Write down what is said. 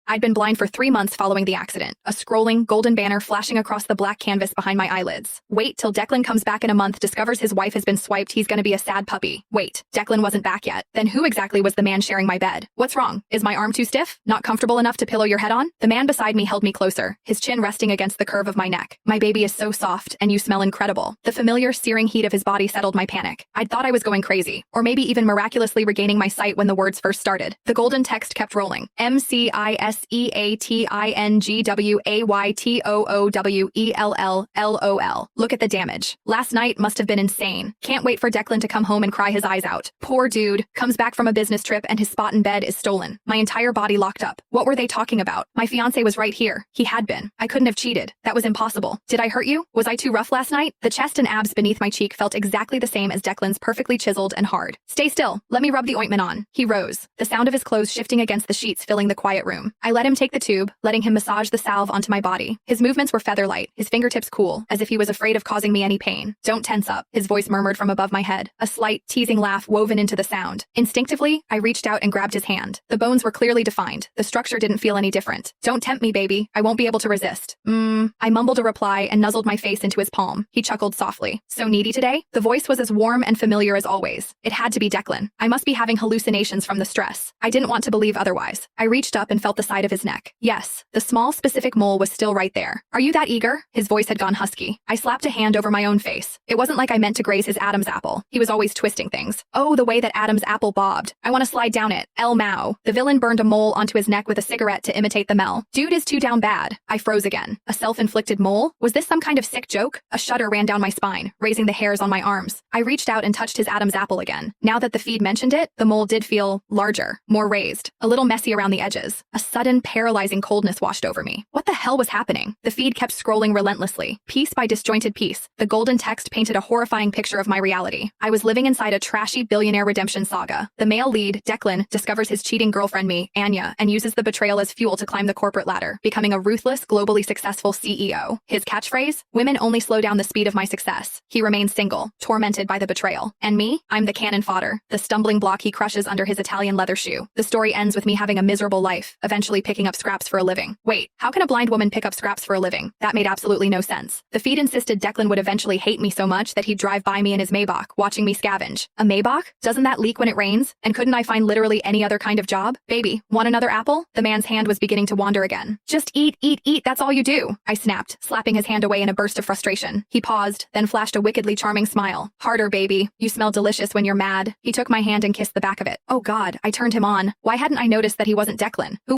I'd been blind for 3 months following the accident, a scrolling, golden banner flashing across the black canvas behind my eyelids. Wait till Declan comes back in a month, discovers his wife has been swiped, he's gonna be a sad puppy. Wait, Declan wasn't back yet. Then who exactly was the man sharing my bed? What's wrong? Is my arm too stiff? Not comfortable enough to pillow your head on? The man beside me held me closer, his chin resting against the curve of my neck. My baby is so soft, and you smell incredible. The familiar, searing heat of his body settled my panic. I'd thought I was going crazy, or maybe even miraculously regaining my sight when the words first started. The golden text kept rolling. MCISEATINGWAYTOOWELL. Look at the damage. Last night must have been insane. Can't wait for Declan to come home and cry his eyes out. Poor dude. Comes back from a business trip and his spot in bed is stolen. My entire body locked up. What were they talking about? My fiancé was right here. He had been. I couldn't have cheated. That was impossible. Did I hurt you? Was I too rough last night? The chest and abs beneath my cheek felt exactly the same as Declan's, perfectly chiseled and hard. Stay still. Let me rub the ointment on. He rose, the sound of his clothes shifting against the sheets filling the quiet room. I let him take the tube, letting him massage the salve onto my body. His movements were feather-light, his fingertips cool, as if he was afraid of causing me any pain. Don't tense up, his voice murmured from above my head, a slight, teasing laugh woven into the sound. Instinctively, I reached out and grabbed his hand. The bones were clearly defined. The structure didn't feel any different. Don't tempt me, baby. I won't be able to resist. I mumbled a reply and nuzzled my face into his palm. He chuckled softly. So needy today? The voice was as warm and familiar as always. It had to be Declan. I must be having hallucinations from the stress. I didn't want to believe otherwise. I reached up and felt the side of his neck. Yes, the small, specific mole was still right there. Are you that eager? His voice had gone husky. I slapped a hand over my own face. It wasn't like I meant to graze his Adam's apple. He was always twisting things. Oh, the way that Adam's apple bobbed. I want to slide down it. El Mao. The villain burned a mole onto his neck with a cigarette to imitate the Mel. Dude is too down bad. I froze again. A self-inflicted mole? Was this some kind of sick joke? A shudder ran down my spine, raising the hairs on my arms. I reached out and touched his Adam's apple again. Now that the feed mentioned it, the mole did feel larger, more raised, a little messy around the edges. A sudden, paralyzing coldness washed over me. What the hell was happening? The feed kept scrolling relentlessly, piece by disjointed piece. The golden text painted a horrifying picture of my reality. I was living inside a trashy billionaire redemption saga. The male lead, Declan, discovers his cheating girlfriend me, Anya, and uses the betrayal as fuel to climb the corporate ladder, becoming a ruthless, globally successful CEO. His catchphrase? Women only slow down the speed of my success. He remains single, tormented by the betrayal. And me? I'm the cannon fodder, the stumbling block he crushes under his Italian leather shoe. The story ends with me having a miserable life, eventually picking up scraps for a living. Wait, how can a blind woman pick up scraps for a living? That made absolutely no sense. The feed insisted Declan would eventually hate me so much that he'd drive by me in his Maybach, watching me scavenge. A Maybach? Doesn't that leak when it rains? And couldn't I find literally any other kind of job? Baby, want another apple? The man's hand was beginning to wander again. Just eat, eat, eat, that's all you do. I snapped, slapping his hand away in a burst of frustration. He paused, then flashed a wickedly charming smile. Harder, baby. You smell delicious when you're mad. He took my hand and kissed the back of it. Oh God, I turned him on. Why hadn't I noticed that he wasn't Declan? Who